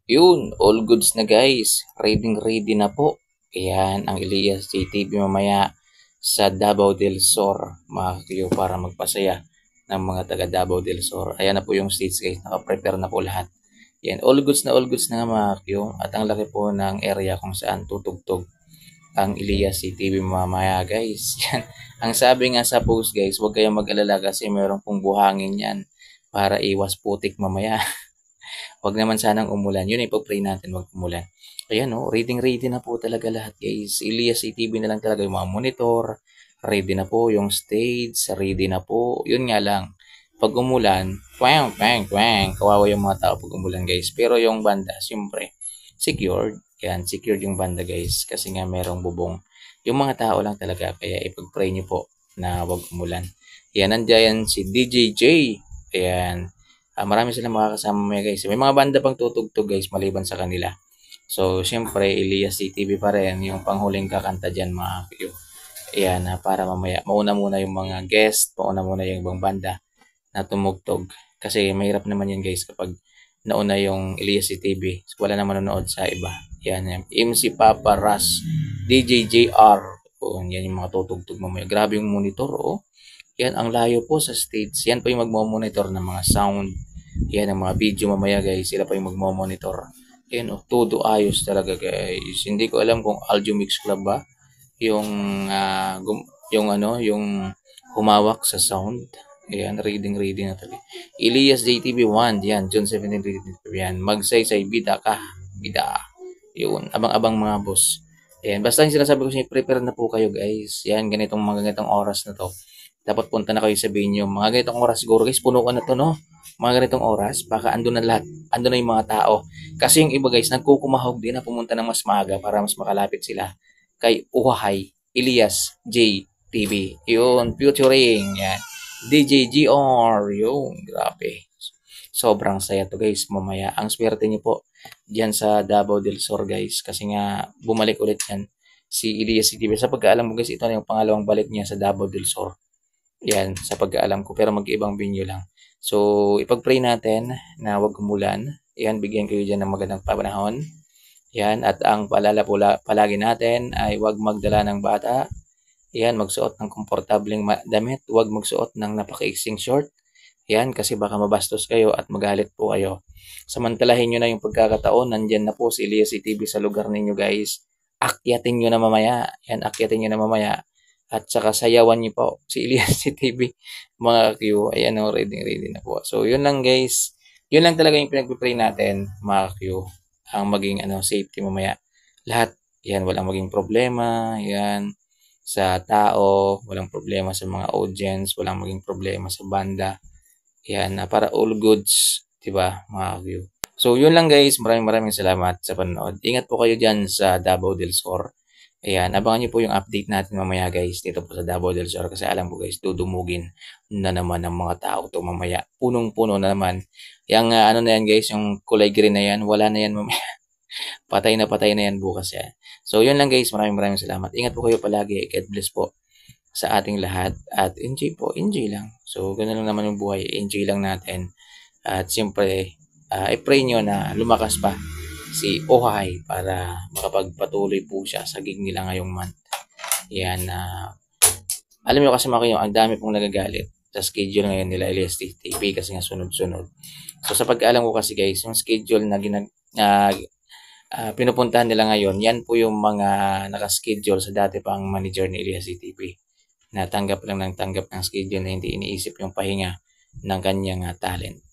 Yun, all goods na guys. Ready na po. Ayan, ang Elias JTV mamaya sa Davao del Sur, mga kiyo, para magpasaya ng mga taga Davao del Sur. Ayan na po yung stage guys, naka-prepare na po lahat. Yan, all goods na nga mga kiyo. At ang laki po ng area kung saan tutugtog ang Elias CTV mamaya guys. Yan. Ang sabi nga sa post guys, huwag kayong mag-alala kasi meron pong buhangin yan para iwas putik mamaya. Wag naman sanang umulan. Yun ipo-pray natin, wag umulan. Ayan oh, ready na po talaga lahat guys. Elias CTV na lang talaga yung mga monitor. Ready na po yung stage. Ready na po. Yun nga lang. Pag umulan, twang, twang, twang. Kawawa yung mga tao pag umulan guys. Pero yung banda, siyempre, secured. Yan, secured yung banda guys. Kasi nga merong bubong. Yung mga tao lang talaga. Kaya ipag-pray nyo po na wag umulan. Yan, nandiyan si DJ J. Ayan. Marami silang makakasama mga guys. May mga banda pang tutugtog guys maliban sa kanila. So, syempre, Elias CTV pa rin yung panghuling kakanta dyan mga kayo. Ayan, para mamaya, mauna muna yung mga guest, mauna muna yung ibang banda na tumugtog. Kasi mahirap naman yan guys kapag nauna yung Elias CTV. Wala na manonood sa iba. Yan, yan. MC Papa Ras, DJ JR. O, yan yung mga tutugtog mamaya. Grabe yung monitor, oh. Yan, ang layo po sa stage. Yan po yung magmo-monitor ng mga sound. Yan, ang mga video mamaya guys. Sila pa yung magmo-monitor. Yan, oh, todo ayos talaga guys. Hindi ko alam kung Aljo Mix Club ba yung yung humawak sa sound. Ayan, reading na talaga. Elias JTV 1, yan, June 17, 2025, yan. Magsaysay, bida ka, bida. Yun, abang-abang mga boss. Ayan, basta yung sinasabi ko sa inyo, prepare na po kayo guys. Yan, mga ganitong oras na to. Dapat punta na kayo sa venue. Mga ganitong oras siguro guys, puno ka na to, no? Mga ganitong oras, baka andun na lahat. Andun na yung mga tao. Kasi yung iba guys, nagkukumahog din na pumunta ng mas maaga para mas makalapit sila kay Uhahay, Elias J. TV. Yun, featuring. Yan. DJ GR. Yun, grabe. Sobrang saya to guys mamaya. Ang swerte niyo po diyan sa Davao del Sur guys. Kasi nga, bumalik ulit yan si Elias TV. Sa pagkaalam mo guys, ito na yung pangalawang balik niya sa Davao del Sur. Yan, sa pagkaalam ko. Pero mag-ibang venue lang. So, ipag-pray natin na wag umulan. Yan, bigyan kayo dyan ng magandang panahon. Yan, at ang paalala palagi natin ay wag magdala ng bata. Yan, magsuot ng komportableng damit. Wag magsuot ng napakaiksing short. Yan, kasi baka mabastos kayo at magalit po kayo. Samantalahin nyo na yung pagkakataon. Nandyan na po si Elias TV sa lugar ninyo guys. Akyatin nyo na mamaya. Yan, akyatin nyo na mamaya. At saka sayawan niyo po si Elias TV mga Q. Ayan o, ready na po. So, yun lang guys. Yun lang talaga yung pinag-pray natin mga Q. Ang maging safety mamaya. Lahat, yan, walang maging problema. Yan, sa tao. Walang problema sa mga audience. Walang maging problema sa banda. Yan, para all goods. Diba mga Q. So, yun lang guys. Maraming salamat sa panonood. Ingat po kayo dyan sa Davao del Sur. Ayan, abangan niyo po yung update natin mamaya guys dito po sa Davao del Sur kasi alam ko guys, dudumugin na naman ng mga tao to mamaya. Punong-puno na naman. Yung na yan guys, yung kulay green na yan, wala na yan mamaya. patay na yan bukas yan. So yun lang guys, maraming salamat. Ingat po kayo palagi. God bless po sa ating lahat at enjoy po, enjoy lang. So ganoon lang naman yung buhay, enjoy lang natin. At siyempre, i-pray nyo na lumakas pa si Ohay para makapagpatuloy po siya sa gig nila ngayong month. Yan, alam niyo kasi mga ang dami pong nagagalit sa schedule ngayon nila Elias TV kasi nga sunod-sunod. So sa pagkaalam ko kasi guys, yung schedule na pinupuntahan nila ngayon, yan po yung mga nakaschedule sa dati pang manager ni Elias TV. Na tanggap ng schedule na hindi iniisip yung pahinga ng kanyang talent.